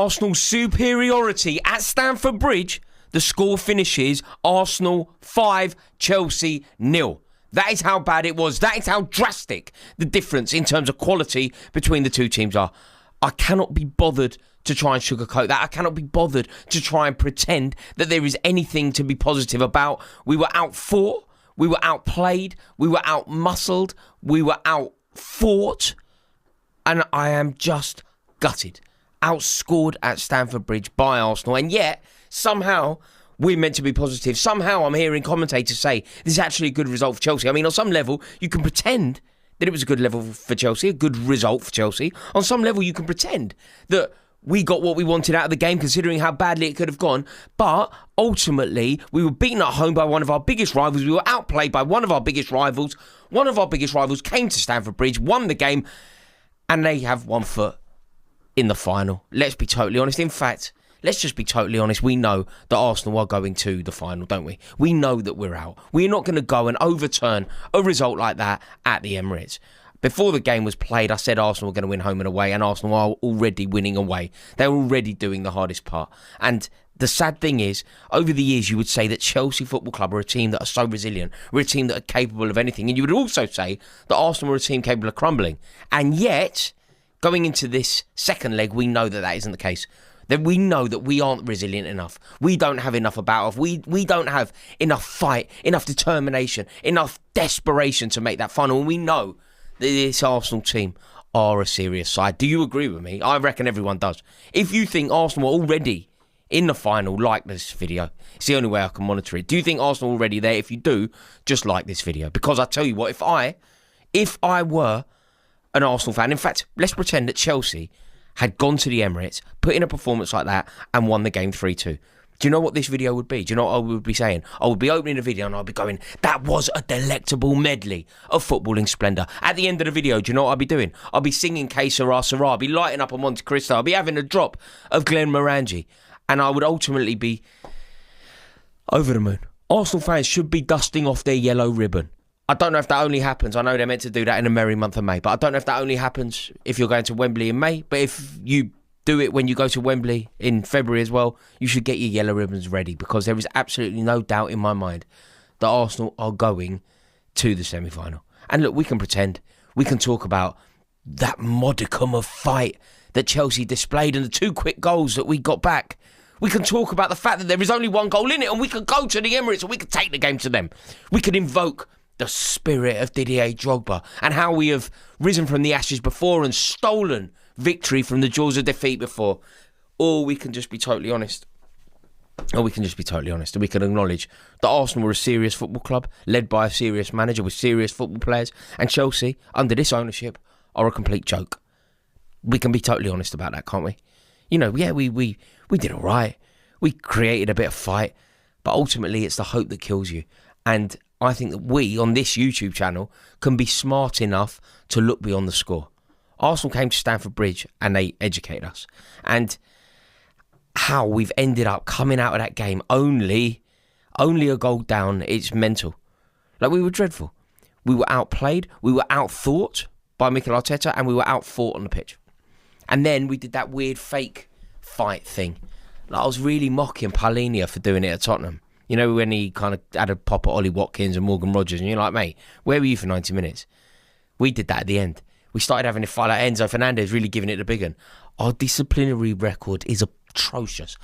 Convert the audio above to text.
Arsenal's superiority at Stamford Bridge. The score finishes Arsenal 5, Chelsea 0. That is how bad it was. That is how drastic the difference in terms of quality between the two teams are. I cannot be bothered to try and sugarcoat that. I cannot be bothered to try and pretend that there is anything to be positive about. We were outfought. We were outplayed. We were outmuscled. We were outfought. And I am just gutted. Outscored at Stamford Bridge by Arsenal. And yet, somehow, we're meant to be positive. Somehow, I'm hearing commentators say this is actually a good result for Chelsea. I mean, on some level, you can pretend that it was a good level for Chelsea, a good result for Chelsea. On some level, you can pretend that we got what we wanted out of the game, considering how badly it could have gone. But ultimately, we were beaten at home by one of our biggest rivals. We were outplayed by one of our biggest rivals. One of our biggest rivals came to Stamford Bridge, won the game, and they have 1 foot in the final. Let's be totally honest. In fact, let's just be totally honest. We know that Arsenal are going to the final, don't we? We know that we're out. We're not going to go and overturn a result like that at the Emirates. Before the game was played, I said Arsenal were going to win home and away, and Arsenal are already winning away. They're already doing the hardest part. And the sad thing is, over the years, you would say that Chelsea Football Club are a team that are so resilient. We're a team that are capable of anything. And you would also say that Arsenal are a team capable of crumbling. And yet, going into this second leg, we know that that isn't the case. That we know that we aren't resilient enough. We don't have enough about us. We don't have enough fight, enough determination, enough desperation to make that final. And we know that this Arsenal team are a serious side. Do you agree with me? I reckon everyone does. If you think Arsenal are already in the final, like this video. It's the only way I can monitor it. Do you think Arsenal are already there? If you do, just like this video. Because I tell you what, if I were an Arsenal fan, in fact, let's pretend that Chelsea had gone to the Emirates, put in a performance like that, and won the game 3-2. Do you know what this video would be? Do you know what I would be saying? I would be opening the video and I'd be going, that was a delectable medley of footballing splendour. At the end of the video, do you know what I'd be doing? I'd be singing Que Sera Sera. I'd be lighting up a Monte Cristo. I'd be having a drop of Glenn Morangi. And I would ultimately be over the moon. Arsenal fans should be dusting off their yellow ribbon. I don't know if that only happens. I know they're meant to do that in the merry month of May. But I don't know if that only happens if you're going to Wembley in May. But if you do it when you go to Wembley in February as well, you should get your yellow ribbons ready, because there is absolutely no doubt in my mind that Arsenal are going to the semi-final. And look, we can pretend, we can talk about that modicum of fight that Chelsea displayed and the 2 quick goals that we got back. We can talk about the fact that there is only 1 goal in it, and we can go to the Emirates and we can take the game to them. We can invoke the spirit of Didier Drogba and how we have risen from the ashes before and stolen victory from the jaws of defeat before. Or we can just be totally honest. And we can acknowledge that Arsenal were a serious football club, led by a serious manager with serious football players, and Chelsea, under this ownership, are a complete joke. We can be totally honest about that, can't we? You know, yeah, we did all right. We created a bit of fight, but ultimately it's the hope that kills you. And I think that we, on this YouTube channel, can be smart enough to look beyond the score. Arsenal came to Stamford Bridge and they educated us. And how we've ended up coming out of that game only a goal down, it's mental. Like, we were dreadful. We were outplayed, we were outthought by Mikel Arteta, and we were outfought on the pitch. And then we did that weird fake fight thing. Like, I was really mocking Paulinho for doing it at Tottenham. You know, when he kind of had a pop at Ollie Watkins and Morgan Rogers, and you're like, mate, where were you for 90 minutes? We did that at the end. We started having a fight like Enzo Fernandez, really giving it the big one. Our disciplinary record is atrocious.